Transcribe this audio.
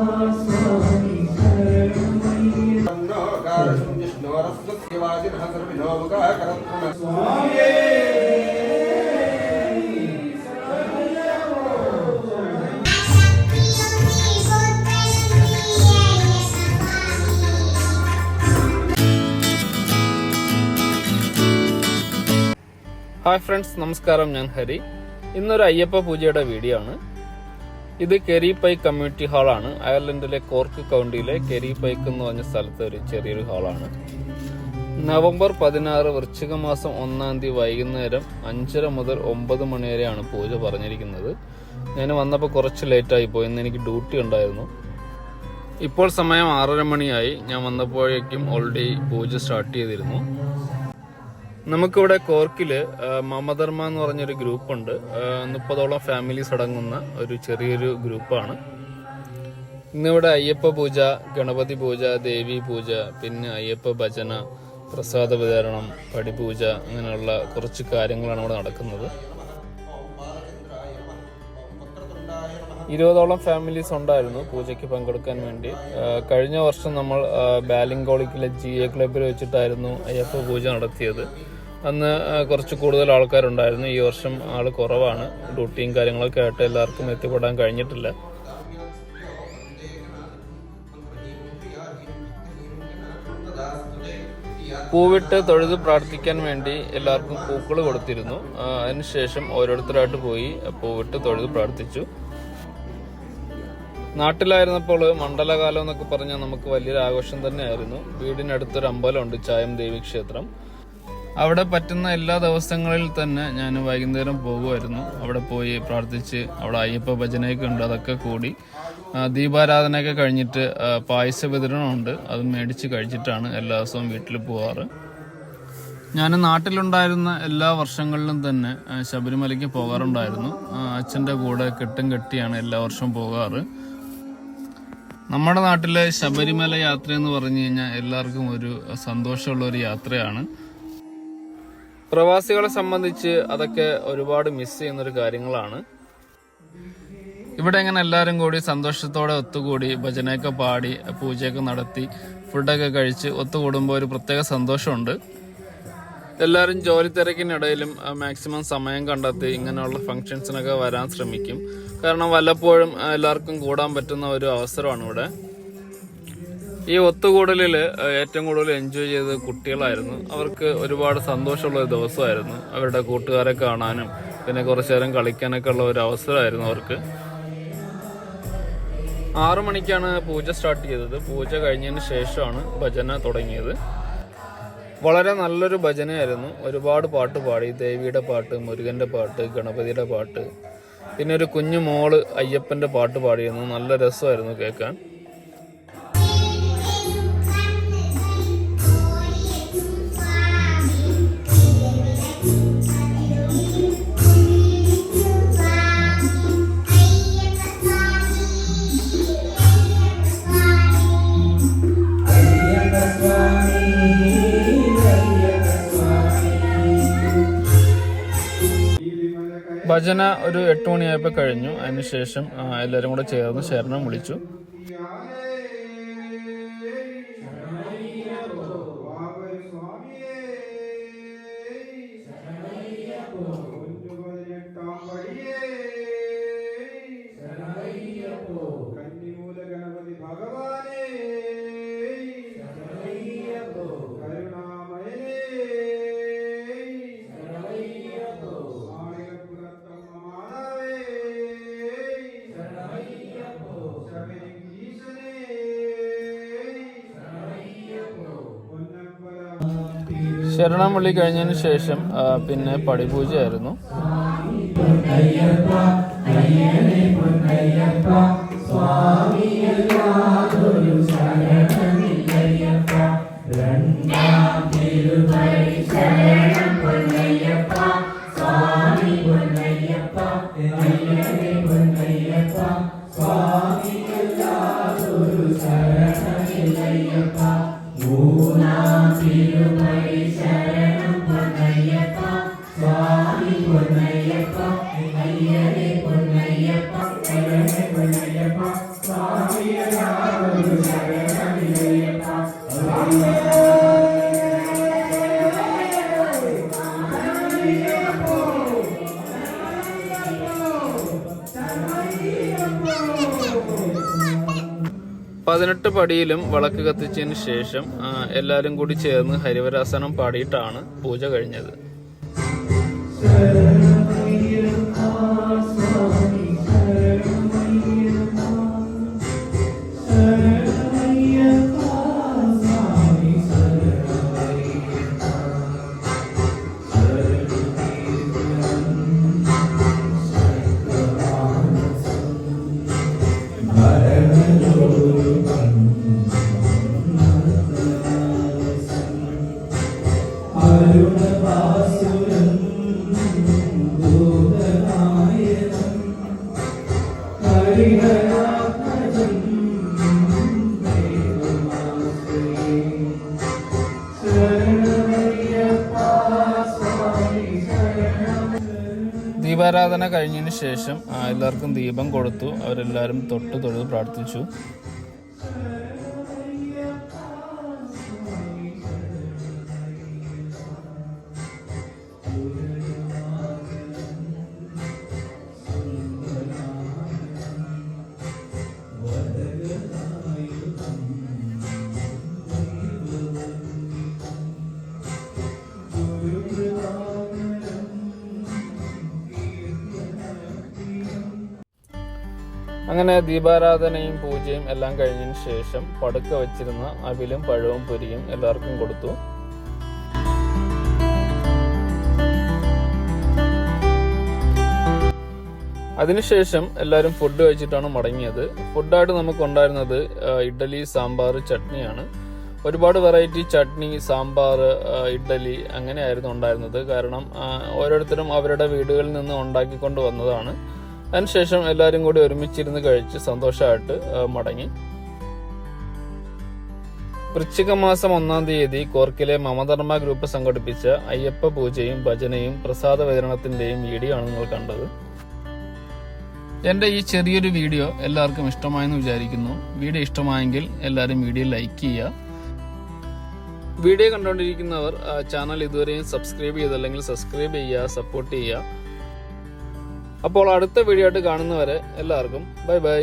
Hi friends, നമസ്കാരം. ഞാൻ ഹരി. ഇന്നൊരു അയ്യപ്പ പൂജയുടെ വീഡിയോ ആണ്. ഇത് കെരി പൈക്ക് കമ്മ്യൂണിറ്റി ഹാളാണ്. അയർലൻഡിലെ കോർക്ക് കൗണ്ടിയിലെ കെരി പൈക്ക് എന്ന് പറഞ്ഞ സ്ഥലത്ത് ഒരു ചെറിയൊരു ഹാളാണ്. നവംബർ 16 വൃശ്ചിക മാസം 1-ാം തീയതി വൈകുന്നേരം 5:30 മുതൽ 9 മണി വരെയാണ് പൂജ പറഞ്ഞിരിക്കുന്നത്. ഞാൻ വന്നപ്പോൾ കുറച്ച് ലേറ്റായി പോയി. ഇന്ന് എനിക്ക് ഡ്യൂട്ടി ഉണ്ടായിരുന്നു. ഇപ്പോൾ സമയം 6:30 മണിയായി. ഞാൻ വന്നപ്പോഴേക്കും ഓൾറെഡി പൂജ സ്റ്റാർട്ട് ചെയ്തിരുന്നു. നമുക്കിവിടെ കോർക്കില് മമധർമ്മ എന്ന് പറഞ്ഞൊരു ഗ്രൂപ്പുണ്ട്. 30ഓളം ഫാമിലീസ് അടങ്ങുന്ന ഒരു ചെറിയൊരു ഗ്രൂപ്പാണ്. ഇന്നിവിടെ അയ്യപ്പ പൂജ, ഗണപതി പൂജ, ദേവി പൂജ, പിന്നെ അയ്യപ്പ ഭജന, പ്രസാദ വിതരണം, പടിപൂജ, അങ്ങനെയുള്ള കുറച്ച് കാര്യങ്ങളാണ് ഇവിടെ നടക്കുന്നത്. 20ഓളം ഫാമിലീസ് ഉണ്ടായിരുന്നു പൂജയ്ക്ക് പങ്കെടുക്കാൻ വേണ്ടി. കഴിഞ്ഞ വർഷം നമ്മൾ ബാലിംഗോളിക്കിലെ GA ക്ലബിൽ വെച്ചിട്ടായിരുന്നു അയ്യപ്പ പൂജ നടത്തിയത്. അന്ന് കുറച്ച് കൂടുതൽ ആൾക്കാരുണ്ടായിരുന്നു. ഈ വർഷം ആൾ കുറവാണ്. ഡ്യൂട്ടിയും കാര്യങ്ങളൊക്കെ ആയിട്ട് എല്ലാവർക്കും എത്തിപ്പെടാൻ കഴിഞ്ഞിട്ടില്ല. പൂവിട്ട് തൊഴുത് പ്രാർത്ഥിക്കാൻ വേണ്ടി എല്ലാവർക്കും പൂക്കൾ കൊടുത്തിരുന്നു. അതിനുശേഷം ഓരോരുത്തരായിട്ട് പോയി പൂവിട്ട് തൊഴുത് പ്രാർത്ഥിച്ചു. നാട്ടിലായിരുന്നപ്പോൾ മണ്ഡലകാലം എന്നൊക്കെ പറഞ്ഞാൽ നമുക്ക് വലിയൊരു ആഘോഷം തന്നെയായിരുന്നു. വീടിനടുത്തൊരു അമ്പലമുണ്ട്, ചായം ദേവി ക്ഷേത്രം. അവിടെ പറ്റുന്ന എല്ലാ ദിവസങ്ങളിൽ തന്നെ ഞാൻ വൈകുന്നേരം പോകുമായിരുന്നു. അവിടെ പോയി പ്രാർത്ഥിച്ച്, അവിടെ അയ്യപ്പ ഭജനയൊക്കെ ഉണ്ട്, അതൊക്കെ കൂടി ദീപാരാധനയൊക്കെ കഴിഞ്ഞിട്ട് പായസ വിതരണമുണ്ട്, അത് മേടിച്ച് കഴിച്ചിട്ടാണ് എല്ലാ ദിവസവും വീട്ടിൽ പോകാറ്. ഞാൻ നാട്ടിലുണ്ടായിരുന്ന എല്ലാ വർഷങ്ങളിലും തന്നെ ശബരിമലയ്ക്ക് പോകാറുണ്ടായിരുന്നു. അച്ഛൻ്റെ കൂടെ കെട്ടും കെട്ടിയാണ് എല്ലാ വർഷവും പോകാറ്. നമ്മുടെ നാട്ടിലെ ശബരിമല യാത്ര എന്ന് പറഞ്ഞു കഴിഞ്ഞാൽ എല്ലാവർക്കും ഒരു സന്തോഷമുള്ള ഒരു യാത്രയാണ്. പ്രവാസികളെ സംബന്ധിച്ച് അതൊക്കെ ഒരുപാട് മിസ് ചെയ്യുന്നൊരു കാര്യങ്ങളാണ്. ഇവിടെ ഇങ്ങനെ എല്ലാവരും കൂടി സന്തോഷത്തോടെ ഒത്തുകൂടി ഭജനയൊക്കെ പാടി പൂജയൊക്കെ നടത്തി ഫുഡൊക്കെ കഴിച്ച് ഒത്തുകൂടുമ്പോൾ ഒരു പ്രത്യേക സന്തോഷമുണ്ട്. എല്ലാവരും ജോലി തിരക്കിനിടയിലും മാക്സിമം സമയം കണ്ടെത്തി ഇങ്ങനെയുള്ള ഫംഗ്ഷൻസിനൊക്കെ വരാൻ ശ്രമിക്കും. കാരണം വല്ലപ്പോഴും എല്ലാവർക്കും കൂടാൻ പറ്റുന്ന ഒരു അവസരമാണ് ഇവിടെ. ഈ ഒത്തുകൂടലിൽ ഏറ്റവും കൂടുതൽ എൻജോയ് ചെയ്തത് കുട്ടികളായിരുന്നു. അവർക്ക് ഒരുപാട് സന്തോഷമുള്ള ഒരു ദിവസമായിരുന്നു. അവരുടെ കൂട്ടുകാരെ കാണാനും പിന്നെ കുറച്ചു നേരം കളിക്കാനൊക്കെ ഉള്ള ഒരു അവസരമായിരുന്നു അവർക്ക്. 6 മണിക്കാണ് പൂജ സ്റ്റാർട്ട് ചെയ്തത്. പൂജ കഴിഞ്ഞതിന് ശേഷമാണ് ഭജന തുടങ്ങിയത്. വളരെ നല്ലൊരു ഭജനയായിരുന്നു. ഒരുപാട് പാട്ട് പാടി. ദേവിയുടെ പാട്ട്, മുരുകന്റെ പാട്ട്, ഗണപതിയുടെ പാട്ട്, പിന്നെ ഒരു കുഞ്ഞു മോള് അയ്യപ്പന്റെ പാട്ട് പാടിയിരുന്നു. നല്ല രസമായിരുന്നു കേൾക്കാൻ. ഭജന ഒരു 8 മണിയായപ്പോൾ കഴിഞ്ഞു. അതിനുശേഷം എല്ലാവരും കൂടെ ചേർന്ന് ശരണം വിളിച്ചു. ശരണം വിളി കഴിഞ്ഞതിന് ശേഷം പിന്നെ പടിപൂജയായിരുന്നു. Swami 18 പടിയിലും വിളക്ക് കത്തിച്ചതിന് ശേഷം എല്ലാവരും കൂടി ചേർന്ന് ഹരിവരാസനം പാടിയിട്ടാണ് പൂജ കഴിഞ്ഞത്. ദീപാരാധന കഴിഞ്ഞതിന് ശേഷം എല്ലാവർക്കും ദീപം കൊടുത്തു. അവരെല്ലാവരും തൊഴുത് പ്രാർത്ഥിച്ചു. അങ്ങനെ ദീപാരാധനയും പൂജയും എല്ലാം കഴിഞ്ഞതിന് ശേഷം പടുക്ക വച്ചിരുന്ന അവിലും പഴവും പൊരിയും എല്ലാവർക്കും കൊടുത്തു. അതിനുശേഷം എല്ലാവരും ഫുഡ് കഴിച്ചിട്ടാണ് മടങ്ങിയത്. ഫുഡായിട്ട് നമുക്കുണ്ടായിരുന്നത് ഇഡ്ഡലി, സാമ്പാർ, ചട്നിയാണ്. ഒരുപാട് വെറൈറ്റി ചട്നി, സാമ്പാർ, ഇഡ്ഡലി അങ്ങനെയായിരുന്നു ഉണ്ടായിരുന്നത്. കാരണം ഓരോരുത്തരും അവരുടെ വീടുകളിൽ നിന്ന് ഉണ്ടാക്കിക്കൊണ്ട് വന്നതാണ്. അതിനുശേഷം എല്ലാവരും കൂടി ഒരുമിച്ചിരുന്ന് കഴിച്ച് സന്തോഷമായിട്ട് മടങ്ങി. വൃശ്ചിക മാസം 1-ാം തീയതി കോർക്കിലെ മമധർമ്മ ഗ്രൂപ്പ് സംഘടിപ്പിച്ച അയ്യപ്പ പൂജയും ഭജനയും പ്രസാദ വിതരണത്തിന്റെയും വീഡിയോ ആണ് നിങ്ങൾ കണ്ടത്. എന്റെ ഈ ചെറിയൊരു വീഡിയോ എല്ലാവർക്കും ഇഷ്ടമായെന്ന് വിചാരിക്കുന്നു. വീഡിയോ ഇഷ്ടമായെങ്കിൽ എല്ലാവരും വീഡിയോ ലൈക്ക് ചെയ്യുക. വീഡിയോ കണ്ടുകൊണ്ടിരിക്കുന്നവർ ചാനൽ ഇതുവരെയും സബ്സ്ക്രൈബ് ചെയ്തല്ലെങ്കിൽ സബ്സ്ക്രൈബ് ചെയ്യുക, സപ്പോർട്ട് ചെയ്യുക. അപ്പോൾ അടുത്ത വീഡിയോ ആയിട്ട് കാണുന്നവരെ എല്ലാവർക്കും ബൈ ബൈ.